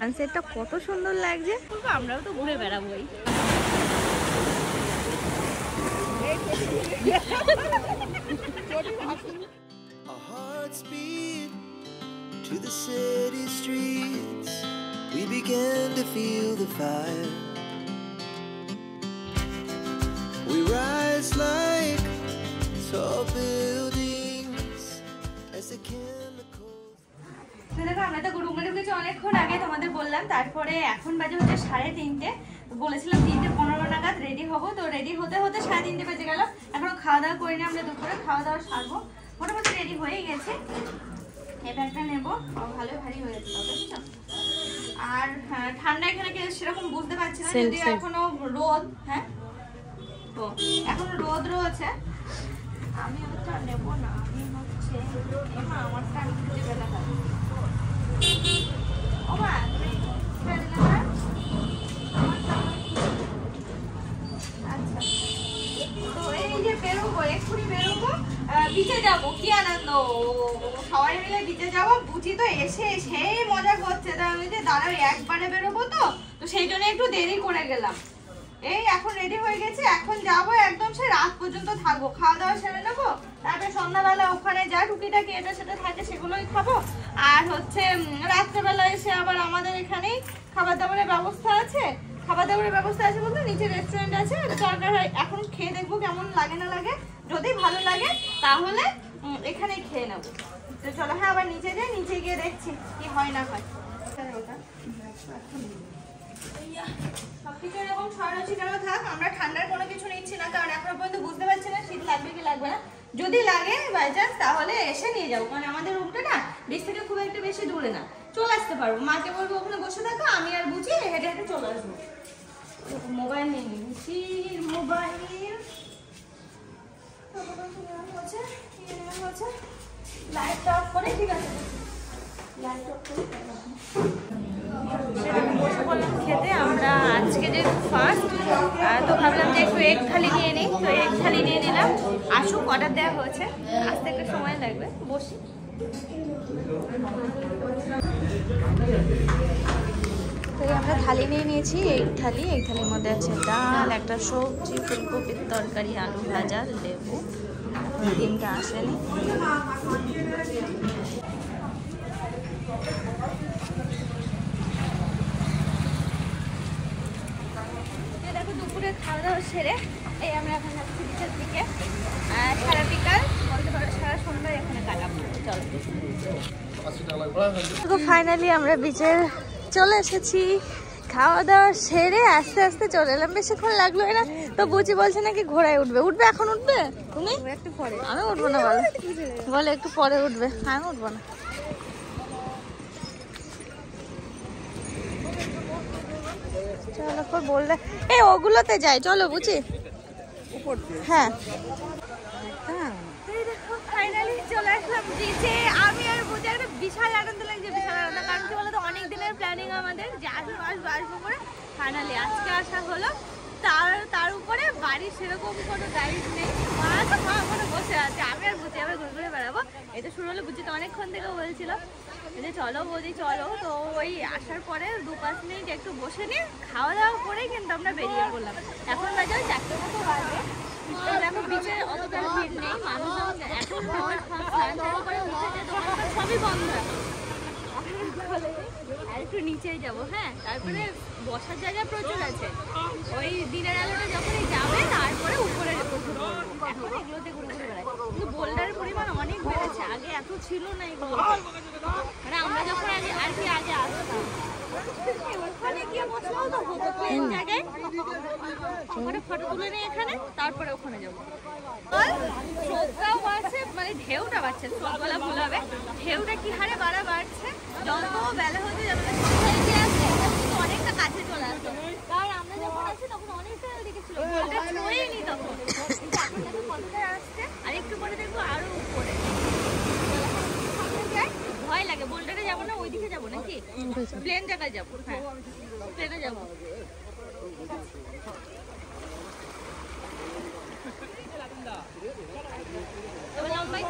সানসেটটা কত সুন্দর লাগছে, আমরাও তো ঘুরে বেড়াবোই। To the city streets, we began to feel the fire. We rise like tall buildings as the chemicals. দেখো আমরা তো রুমে ঢুকেছি অনেকক্ষণ আগে, তোমাদের বললাম। তারপরে এখন বাজে হচ্ছে 3:30। বলেছিলাম 3:15 নাগাদ রেডি হবো, তো রেডি হতে হতে 3:30 বেজে গেল। এখনো খাওয়া দাওয়া করিনি, আমরা দুপুরে খাওয়া দাওয়া সারবো। মোটামুটি রেডি হয়ে গেছে। এই ব্যাগটা নেবো, ভালো ভারী হয়ে গেছে বুঝছো। আর ঠান্ডা এখানে সেরকম বুঝতে পারছি না, যদিও এখনো রোদ। হ্যাঁ তো এখনো রোদ রয়েছে। আমি ওটা নেবো না, আমি হচ্ছে আমারটা আমি খুঁজে পেলাম। ও মা আচ্ছা, তো এই যে বেরোবো, এক্ষুনি বেরোবো, বিচে যাবো। কি আনন্দ, সবাই মিলে বিচে যাবো। বুঝি তো এসে সেই মজা করছে, তা আমি যে দাঁড়াও একবারে বেরোবো, তো সেই জন্য একটু দেরি করে গেলাম। এই এখন রেডি হয়ে গেছে, এখন যাবো, একদম সে রাত পর্যন্ত থাকবো। খাওয়া দাওয়া সেরে নেবো, তারপরে সন্ধ্যাবেলা ওখানে যা টুকিটাকি এটা সেটা থাকে সেগুলোই খাবো। আর হচ্ছে রাত্রেবেলা এসে আবার আমাদের এখানেই খাবার দাবারের ব্যবস্থা আছে। খাবার দাবারের ব্যবস্থা আছে বলতে নিচে রেস্টুরেন্ট আছে, দরকার হয় এখন খেয়ে দেখবো কেমন লাগে না লাগে। যদি ভালো লাগে তাহলে এখানেই খেয়ে নেবো। তো চলো, হ্যাঁ আবার নিচে যাই, নিচে গিয়ে দেখছি কি হয় না হয়। সবকিছু এরকম ছড়ানো ছিটানো থাক, আমরা ঠান্ডার কোনো কিছু নিচ্ছি না, কারণ এখনো পর্যন্ত বুঝতে পারছি না শীত লাগবে কি লাগবে না। যদি লাগে বাই চান্স তাহলে এসে নিয়ে যাবো, কারণ আমাদের রুমটা না বেশ থেকে খুব একটা বেশি দূরে না, চলে আসতে পারবো। মাকে বলবো ওখানে বসে থাকো, আমি আর বুঝি হেঁটে হেঁটে চলে আসবো। মোবাইল নিয়ে নিচ্ছি, মোবাইল লাইটটা অফ করে, ঠিক আছে লাইট অফ করে বসে পড়লাম খেতে। আমরা আজকে যে ফার্স্ট, তো ভাবলাম যে একটু এগ থালি নিয়ে নিই, তো এগ থালি নিয়ে নিলাম। আসুক, অর্ডার দেওয়া হয়েছে, আসতে একটু সময় লাগবে, বসি। তো আমরা থালি নিয়ে নিয়েছি, এগ থালি। এগ থালির মধ্যে আছে ডাল, একটা সবজি, ফুলকপির তরকারি, আলু ভাজা, লেবু, ডিমটা আসেনি। দেখো দুপুরে খাওয়া দাওয়া সেরে এই আমরা এখন যাচ্ছি বিচের দিকে। সারা বিকাল বলতে পারো সারা সন্ধ্যায় এখানে কাটাবো। চলো, ফাইনালি আমরা বিচে চলে এসেছি। খাওয়া দাওয়া সেরে আস্তে আস্তে চলে এলাম, বেশিক্ষণ লাগলো না। তো বুচি বলছে নাকি ঘোড়ায় উঠবে। উঠবে এখন? উঠবে তুমি? একটু পরে। আমি উঠবো না, বলো বলে একটু পরে উঠবে। আমি উঠবো না। চলো বললে এই ওগুলোতে যাই, চলো বুঝি। হ্যাঁ ফাইনালি চলে আসলাম বিচে। আমি আর বুঝি একটা বিশাল আনন্দ লাগছে, বিশাল আনন্দ। কারণ কি বলতো, অনেক দিনের প্ল্যানিং আমাদের যে আসবো করে, ফাইনালি আজকে আসা হলো। তার উপরে বাড়ির সেরকম কোনো গাইড নেই, মা ওখানে বসে আছে। আমি আর বুঝি আবার ঘুরে ঘুরে বেড়াবো। এটা শুরু হলো, বুঝি তো অনেকক্ষণ থেকে বলছিল যে চলো বৌদি চলো। তো ওই আসার পরে 2-5 মিনিট একটু বসে নিয়ে খাওয়া দাওয়া করেই কিন্তু আমরা বেরিয়ে পড়লাম। এখন বাজে 4টা মতো বাজে। দেখো বিচে অতটা ভিড় নেই, মানুষজন এখন করে উঠেছে, দোকানপাট সবই বন্ধ। আর একটু নিচেই যাবো। হ্যাঁ তারপরে বসার জায়গা প্রচুর আছে। ওই দিনের আলোটা যখনই যাবে তারপরে উপরে এখন এগুলোতে ঘুরে ঘুরে বেড়ায়। কিন্তু বোল্ডারের পরিমাণ অনেক বেড়েছে, আগে এত ছিল না এগুলো। মানে আমরা যখন আগে আসতাম ওখানে গিয়ে বসলেও তো হতো প্লেন জায়গায়, ওখানে ফটো তুলে নিয়ে এখানে, তারপরে ওখানে যাবো। স্রোতটাও বাড়ছে, মানে ঢেউটা বাড়ছে, স্রোত বলা ভুল হবে। ঢেউটা কি হারে বাড়ছে, যত বেলা হতে যাবে অনেকটা কাছে চলে আসতো। কারণ আমরা যখন আসি তখন অনেকটা দেখেছিল, বলটা ছোঁয়নি তখন। এখন দেখো কতটা আসছে, আর একটু পরে দেখবো আরো উপরে। ভয় লাগে, বোল্ডারে যাবো না, ওইদিকে যাবো নাকি প্লেন জায়গায় যাবো। হ্যাঁ প্লেনে যাবো। লম্বাই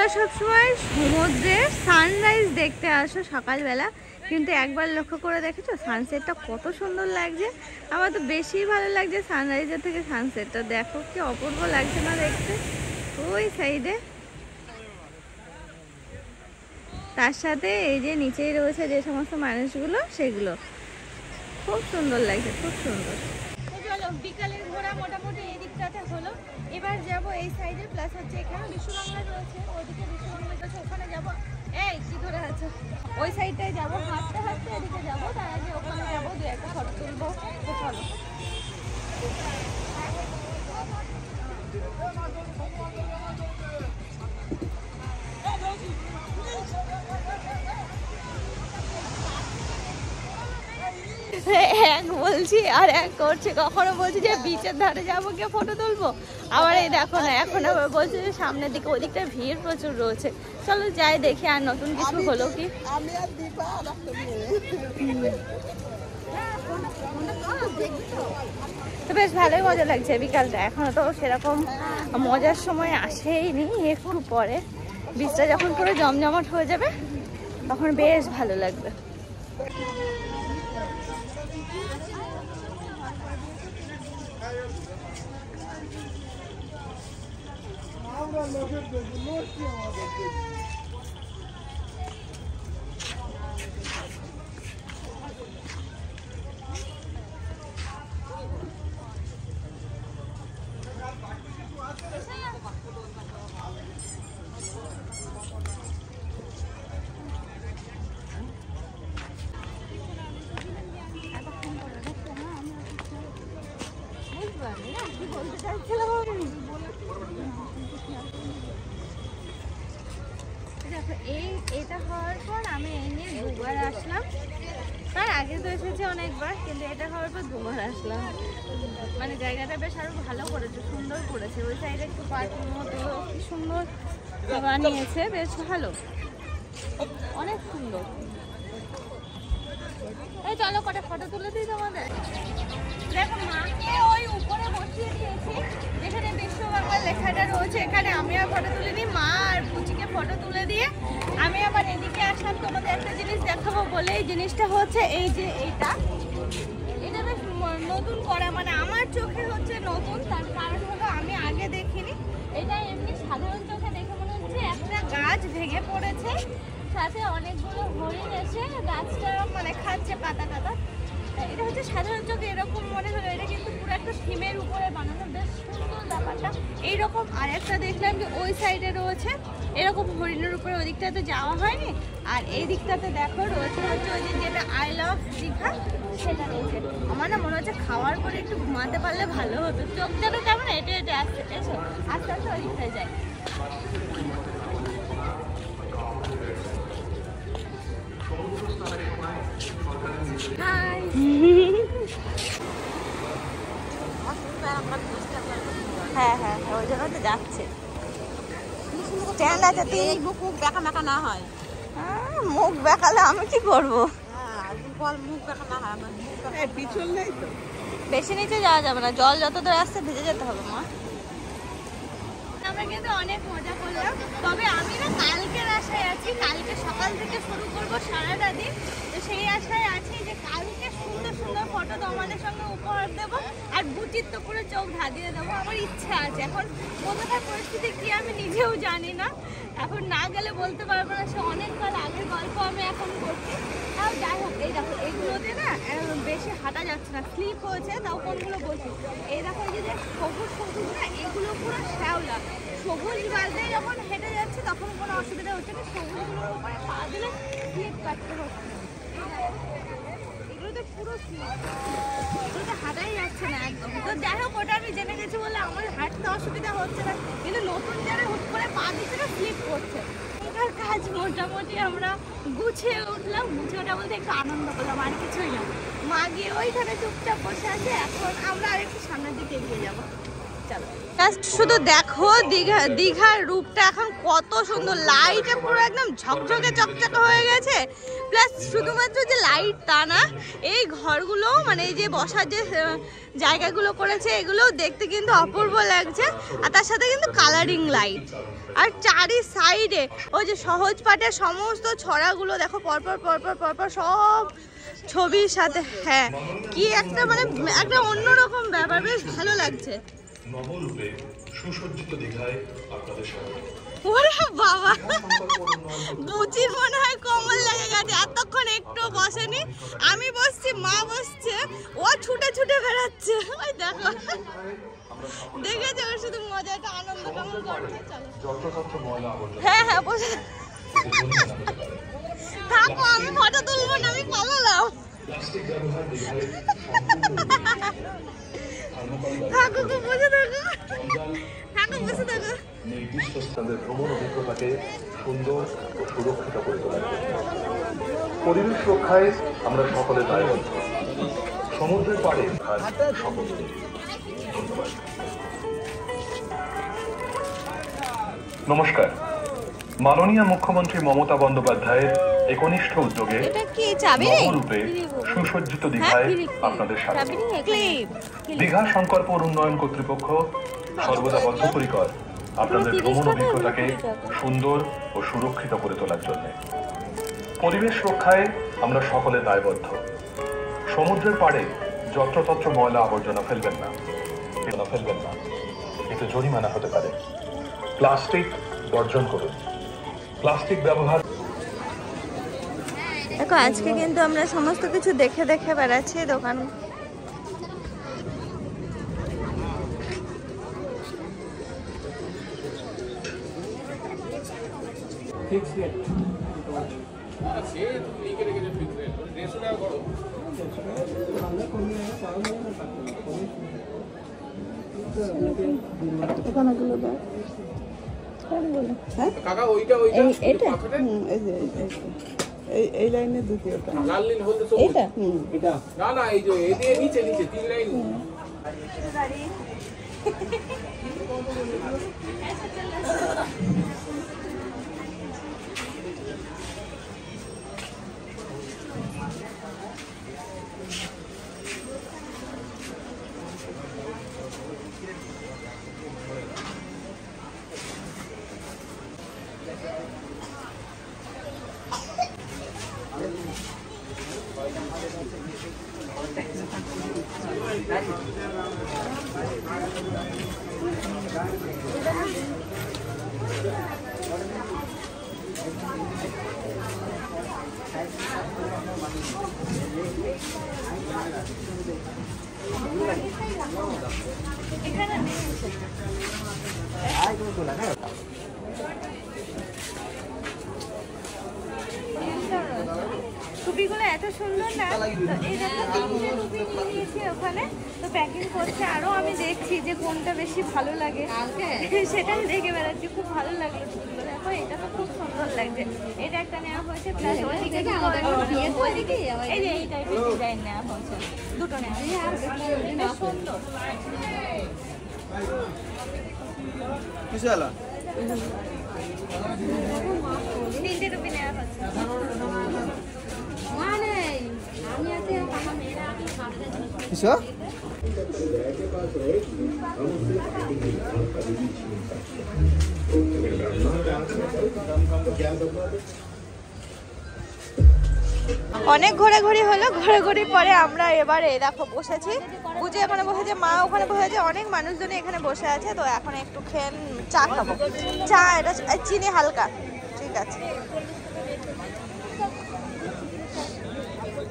তোমরা সবসময় সমুদ্রের সানরাইজ দেখতে আসো সকালবেলা, কিন্তু একবার লক্ষ্য করে দেখেছো সানসেটটা কত সুন্দর লাগছে। আমার তো বেশি ভালো লাগছে সানরাইজের থেকে সানসেটটা। দেখো কি অপূর্ব লাগছে না দেখতে ওই সাইডে। তার সাথে এই যে নিচেই রয়েছে যে সমস্ত মানুষগুলো, সেগুলো খুব সুন্দর লাগছে, খুব সুন্দর। চলো বিকালের ঘোরা মোটামুটি এই দিকটাতে হলো। এবার যাব এই সাইডে, প্লাস হচ্ছে এখানে বিশ্ববাংলা রয়েছে, ওইদিকে বিশ্ববাংলা রয়েছে, ওখানে যাবো। এই কি ধরে আছে, ওই সাইডটায় যাবো, হাঁটতে হাঁটতে এদিকে যাবো, তার আগে ওখানে যাবো, দু একটা ফটো তুলবো। তো চলো। এক বলছি আর এক করছে, কখনো বলছি যে বিচের ধারে যাবো গিয়ে ফটো তুলবো, আবার এই দেখো না এখন আবার বলছে যে সামনের দিকে, ওদিকটা ভিড় প্রচুর রয়েছে। চলো যাই দেখি আর নতুন কিছু হলো কি। তো বেশ ভালোই মজা লাগছে বিকালটা, এখনো তো সেরকম মজার সময় আসেইনি, একটু পরে বিচটা যখন পুরো জমজমাট হয়ে যাবে তখন বেশ ভালো লাগবে। এটা হওয়ার পর আমি এই নিয়ে দুবার আসলাম, তার আগে তো এসেছি অনেকবার, কিন্তু এটা হওয়ার পর দুবার আসলাম। মানে জায়গাটা বেশ আরো ভালো করেছে, সুন্দর করেছে। ওই সাইডে একটু পার্কের মতো কি সুন্দর বানিয়েছে, বেশ ভালো, অনেক সুন্দর। এই চলো কটা ফটো তুলে দিই তোমাদের। দেখো মাকে ওই উপরে বসিয়ে দিয়েছি যেখানে বিশ্ববাংলা লেখাটা রয়েছে, এখানে আমি আর ফটো তুলে দিই, মা আর পুচিকে ফটো তুলে দিয়ে আমি আবার এদিকে আসলাম তোমাদের একটা জিনিস দেখাবো বলে। এই জিনিসটা হচ্ছে এই যে এটা বেশ নতুন করা, মানে আমার চোখে হচ্ছে নতুন, তার কারণ হলো আমি আগে দেখিনি। এটা এমনি সাধারণ চোখে দেখে মনে হচ্ছে একটা গাছ ভেঙে পড়েছে, সাথে অনেকগুলো হরিণ এসে গাছটা মানে খাচ্ছে পাতা টাতা। এটা হচ্ছে সাধারণ চোখে এরকম মনে হলো, এটা কিন্তু পুরো একটা থিমের উপরে বানানো, বেশ সুন্দর ব্যাপারটা। এইরকম আরেকটা দেখলাম যে ওই সাইডে রয়েছে এরকম হরিণের উপরে, ওই দিকটাতে যাওয়া হয়নি। আর এই দিকটাতে দেখো রয়েছে হচ্ছে ওই যে যেটা আই লাভ দীঘা, সেটা রয়েছে। আমার না মনে হচ্ছে খাওয়ার পরে একটু ঘুমাতে পারলে ভালো হতো, চোখ যেন কেমন এটে এটে আসছে। এসো আস্তে আস্তে ওই দিকটায় যায়। হ্যাঁ হ্যাঁ ওই জন্য তো যাচ্ছে, স্ট্যান্ড আছে। তুই মুখ বেঁকা মেকা না হয়, মুখ বেঁকালে আমি কি করবো? মুখ বেঁকা না হয়, পিছন নেই তো, বেশি নিচে যাওয়া যাবে না, জল যত দূর আসছে ভিজে যেতে হবে মা। আমরা কিন্তু অনেক মজা করলাম, তবে আমি না কালকের আশায় আছি, কালকে সকাল থেকে শুরু করবো সারাটা দিন। তো সেই আশায় আছি যে কালকে সুন্দর সুন্দর ফটো তোমাদের সঙ্গে উপহার দেবো, আর বুচির তো পুরো চোখ ধাঁধিয়ে দেবো। আমার ইচ্ছা আছে, এখন কোথাকার পরিস্থিতি কি আমি নিজেও জানি না, এখন না গেলে বলতে পারবো না, সে অনেককাল আগের গল্প আমি এখন করছি। তাও যাই হোক, এই দেখো এইগুলোতে না বেশি হাঁটা যাচ্ছে না, স্লিপ হয়েছে। তাও কোনগুলো বলছি, এই দেখো এই যে সবুজ সবুজ না, এগুলো পুরো শ্যাওলা, সবুজ বালতে যখন হেঁটে যাচ্ছে তখন কোনো অসুবিধা হচ্ছে না, সবুজগুলোর উপরে পা দিলে স্লিপ কাটতে হচ্ছে না। এগুলোতে পুরো স্লিপ, এগুলোতে হাঁটাই যাচ্ছে না একদম। তো যাই হোক, ওটা আমি জেনে গেছি বলে আমার হাঁটতে অসুবিধা হচ্ছে না, কিন্তু নতুন যারা হুট করে পা দিচ্ছে না স্লিপ করছে। এটার কাজ মোটামুটি আমরা গুছিয়ে উঠলাম, গুছিয়ে ওঠা বলতে একটু আনন্দ করলাম, আর কিছুই না। মা গিয়ে ওইখানে চুপচাপ বসে আছে, এখন আমরা আর একটু সামনের দিকে এগিয়ে যাবো। জাস্ট শুধু দেখো দীঘার রূপটা এখন কত সুন্দর, লাইটে পুরো একদম ঝকঝকে চকচকে হয়ে গেছে। প্লাস শুধুমাত্র যে লাইট তা না, এই ঘরগুলো মানে এই যে বসার যে জায়গাগুলো করেছে এগুলো দেখতে কিন্তু অপূর্ব লাগছে। আর তার সাথে কিন্তু কালারিং লাইট, আর চারি সাইডে ওই যে সহজ পাঠের সমস্ত ছড়াগুলো দেখো পরপর পরপর পরপর সব ছবির সাথে। হ্যাঁ, কি একটা মানে একটা অন্যরকম ব্যাপার, বেশ ভালো লাগছে। নবরূপে সুসজ্জিত দীঘায় আপনাদের স্বাগত। ওরে বাবা, বুচির মনে হয় কোমল লেগে গেছে, এতক্ষণ একটু বসেনি। আমি বসছি, মা বসছে, ও ছুটে ছুটে বেড়াচ্ছে। ওই দেখো, দেখেছো ওর শুধু মজাটা, আনন্দ কেমন করছে। চলো, হ্যাঁ হ্যাঁ বসে থাকো, আমি ফটো তুলবো না, আমি পালালাম। থাকো গো, বসে থাকো, থাকো বসে থাকো। নির্দিষ্ট স্থানের ভ্রমণ অভিজ্ঞতাকে সুন্দর ও সুরক্ষিত করে তোলার জন্য পরিবেশ রক্ষায় আমরা সকলে দায়বদ্ধ। সমুদ্রের পাড়ে সকলকে ধন্যবাদ। নমস্কার। মাননীয় মুখ্যমন্ত্রী মমতা বন্দ্যোপাধ্যায়ের একনিষ্ঠ উদ্যোগে নবরূপে সুসজ্জিত দীঘায় আপনাদের স্বাগত। দীঘা শঙ্করপুর উন্নয়ন কর্তৃপক্ষ সর্বদা বদ্ধপরিকর আপনাদের ভ্রমণ অভিজ্ঞতাকে সুন্দর ও সুরক্ষিত করে তোলার জন্য। পরিবেশ রক্ষায় আমরা সকলে দায়বদ্ধ। সমুদ্রের পাড়ে যত্রতত্র ময়লা আবর্জনা ফেলবেন না, এতে জরিমানা হতে পারে। প্লাস্টিক বর্জন করুন। প্লাস্টিক ব্যবহার। দেখো আজকে কিন্তু আমরা সমস্ত কিছু দেখে দেখে বেড়াচ্ছি দোকান। এই লাইনে দ্বিতীয়টা লাল নীল হলদে সবুজ এটা না না এই যে এই নিচে নিচে তিন লাইন টুপিগুলো এত সুন্দর না, এই দেখো তিনটে টুপি নিয়ে নিয়েছি ওখানে, তো প্যাকিং করছে। আরো আমি দেখছি যে কোনটা বেশি ভালো লাগে, সেটাই দেখে বেড়াচ্ছি। খুব ভালো লাগলো টুপিগুলো, দেখো এটা তো খুব সুন্দর লাগছে। এটা একটা নেওয়া হয়েছে, প্লাস ওইদিকে এই যে এই টাইপের ডিজাইন নেওয়া হয়েছে, দুটো নেওয়া হয়েছে, সুন্দর। তিনটে টুপি নেওয়া হচ্ছে। অনেক ঘোরাঘুরি হলো, ঘোরাঘুরির পরে আমরা এবারে দেখো বসেছি, বুঝে এখানে বসেছে, মা ওখানে বসেছে, অনেক মানুষজন এখানে বসে আছে। তো এখন একটু খেয়ে চা খাবো, চা এটা চিনি হালকা, ঠিক আছে।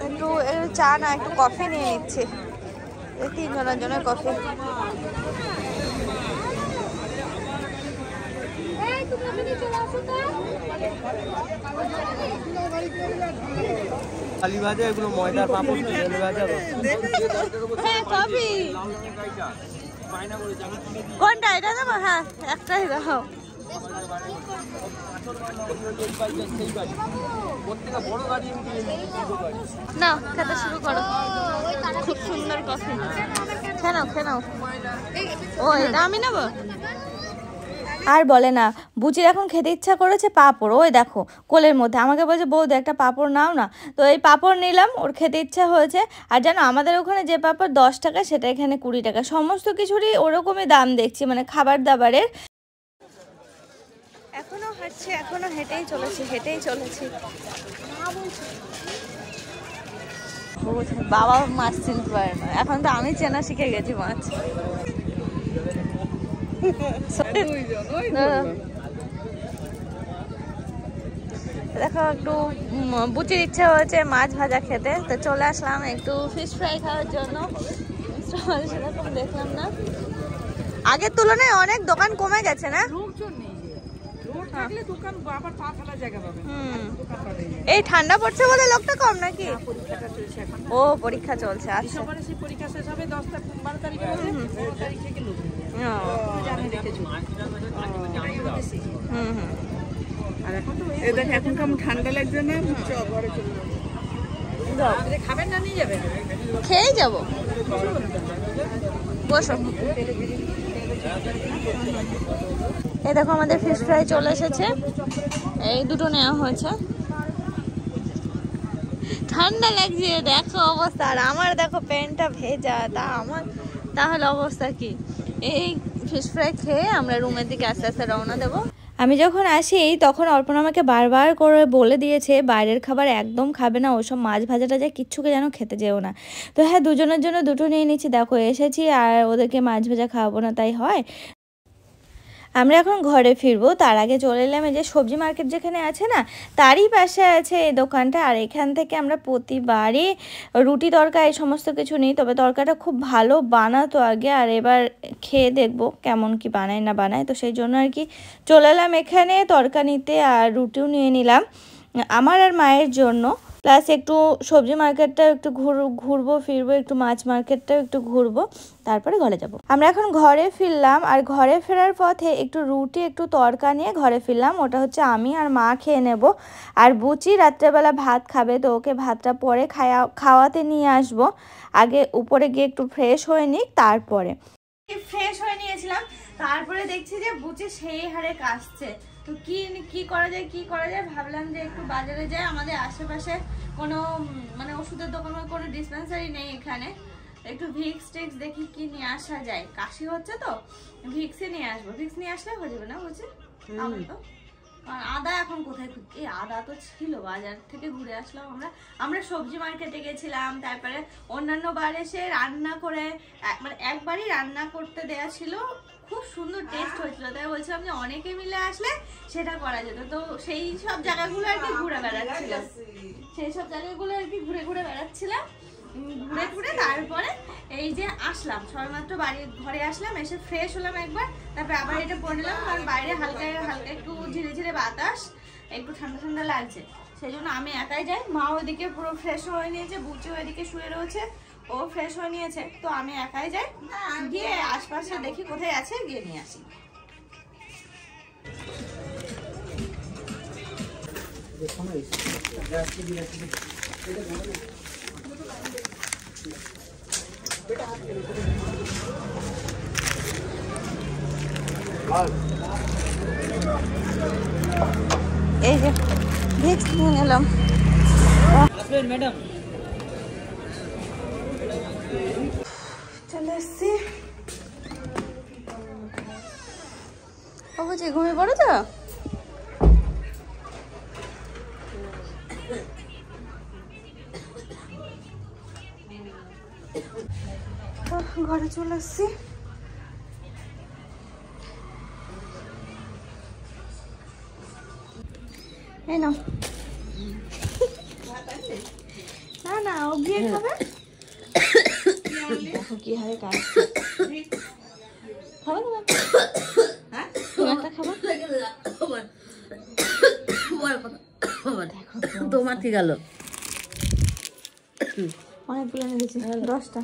একটু চা না একটু কফি নিয়ে নিচ্ছি, এই তিনজনের জন্য কফি। আলি ভাজা এগুলো ময়দার পাপড় তেলে ভাজা হ্যাঁ কফি কোনটা এটা দেবো? হ্যাঁ একটাই দাও। না খেতে শুরু করো, খুব সুন্দর কফি। খেয়ে নাও খেয়ে নাও। ও এটা আমি নেবো। আর বলে না, বুচির এখন খেতে ইচ্ছা করেছে পাঁপড়, ওই দেখো কোলের মধ্যে আমাকে বলছে বৌদি একটা পাঁপড় নাও না। তো এই পাঁপড় নিলাম, ওর খেতে ইচ্ছা হয়েছে। আর জানো আমাদের ওখানে যে পাঁপড় 10 টাকা সেটা এখানে 20 টাকা, সমস্ত কিছুরই ওরকমই দাম দেখছি, মানে খাবার দাবারের। এখনো হাঁটছি, এখনো হেঁটেই চলেছি। বাবা মাছ চিনতে পারে না, এখন তো আমি চেনা শিখে গেছি মাছ। দেখো একটু বুচির ইচ্ছা হয়েছে মাছ ভাজা খেতে, তো চলে আসলাম একটু ফিশ ফ্রাই খাওয়ার জন্য। সেরকম দেখলাম না, আগের তুলনায় অনেক দোকান কমে গেছে না? এই ঠান্ডা পড়ছে বলে লোকটা কম নাকি? ও পরীক্ষা চলছে, আচ্ছা। ঠান্ডা লাগছে না, খাবেন না নিয়ে যাবেন? খেয়েই যাবো, বসো। এই দেখো আমাদের ফিশ ফ্রাই চলে এসেছে, এই দুটো নেওয়া হয়েছে। ঠান্ডা লাগছে, দেখো অবস্থা। আর আমার দেখো প্যান্টটা ভেজা, তাহলে অবস্থা কি? এই ফিশ ফ্রাই খেয়ে আমরা রুমের দিকে আস্তে আস্তে রওনা দেবো। আমি যখন আসি তখন অর্পণ আমাকে বারবার করে বলে দিয়েছে বাইরের খাবার একদম খাবে না, ওসব মাছ ভাজা টাজা কিচ্ছুকে যেন খেতে যেও না। তো হ্যাঁ, দুজনের জন্য দুটো নিয়ে নিচ্ছি। দেখো এসেছি আর ওদেরকে মাছ ভাজা খাওয়াবো না, তাই হয়। আমরা এখন ঘরে ফিরবো, তার আগে চলে এলাম এই যে সবজি মার্কেট যেখানে আছে না, তারই পাশে আছে এই দোকানটা। আর এখান থেকে আমরা প্রতিবারই রুটি তরকা এই সমস্ত কিছু নিই, তবে তরকাটা খুব ভালো বানাতো আগে, আর এবার খেয়ে দেখবো কেমন কি বানায় না বানায়। তো সেই জন্য আর কি চলে এলাম এখানে তরকা নিতে, আর রুটিও নিয়ে নিলাম আমার আর মায়ের জন্য। প্লাস একটু সবজি মার্কেটটাও একটু ঘুরবো ফিরবো, একটু মাছ মার্কেটটাও একটু ঘুরবো, তারপরে ঘরে যাব। আমরা এখন ঘরে ফিরলাম, আর ঘরে ফেরার পথে একটু রুটি একটু তরকা নিয়ে ঘরে ফিরলাম। ওটা হচ্ছে আমি আর মা খেয়ে নেব। আর বুচি রাত্রেবেলা ভাত খাবে, তো ওকে ভাতটা পরে খাওয়াতে নিয়ে আসবো। আগে উপরে গিয়ে একটু ফ্রেশ হয়ে নিক, তারপরে ফ্রেশ হয়ে নিয়েছিলাম। তারপরে দেখছি যে বুচি সেই হারে কাশছে। তো কি করা যায় ভাবলাম যে একটু বাজারে যাই। আমাদের আশেপাশে কোনো মানে ওষুধের দোকান বা কোনো ডিসপেন্সারি নেই এখানে, একটু ভিক্স টিক্স দেখি কি নিয়ে আসা যায়। কাশি হচ্ছে তো ভিক্সই নিয়ে আসবো, ভিক্স নিয়ে আসলে হয়ে যাবে না বুঝছি। তো কারণ আদা এখন কোথায়, এই আদা তো ছিল বাজার থেকে ঘুরে আসলাম আমরা সবজি মার্কেটে গেছিলাম। তারপরে অন্যান্য বার এসে রান্না করে, মানে একবারই রান্না করতে দেয়া ছিল, খুব সুন্দর টেস্ট হয়েছিল। তাই বলছিলাম যে অনেকে মিলে আসলে সেটা করা যেত। তো সেই সব জায়গাগুলো আর কি ঘুরে বেড়াচ্ছিলাম, ঘুরে বেড়াচ্ছিলাম, ঘুরে তারপরে এই যে আসলাম, সবেমাত্র ঘরে আসলাম, এসে ফ্রেশ হলাম একবার, তারপরে আবার এটা পরে নিলাম, কারণ বাইরে হালকা একটু ঝিরে ঝিরে বাতাস, একটু ঠান্ডা ঠান্ডা লাগছে। সেই জন্য আমি একাই যাই। মা ওইদিকে পুরো ফ্রেশ হয়ে নিয়েছে, বুচি ওইদিকে শুয়ে রয়েছে, ও ফ্রেশ হয়ে নিয়েছে। তো আমি একাই যাই, গিয়ে আশপাশে দেখি কোথায় আছে, গিয়ে নিয়ে আসি। এই যে ভিক্স নিয়ে নিলাম। ম্যাডাম চলে এসছি। বুঝি ঘুমিয়ে পড়ো তো? ঘরে চলে এসছি। এই নাও। না ও গিয়ে খাবে। দেখো কি হারে কাটছে। খাবে না? হ্যাঁ তুমি একটা খাবে? দেখো তোমার কি গেল? অনেকগুলো নিয়ে গেছি, 10টা।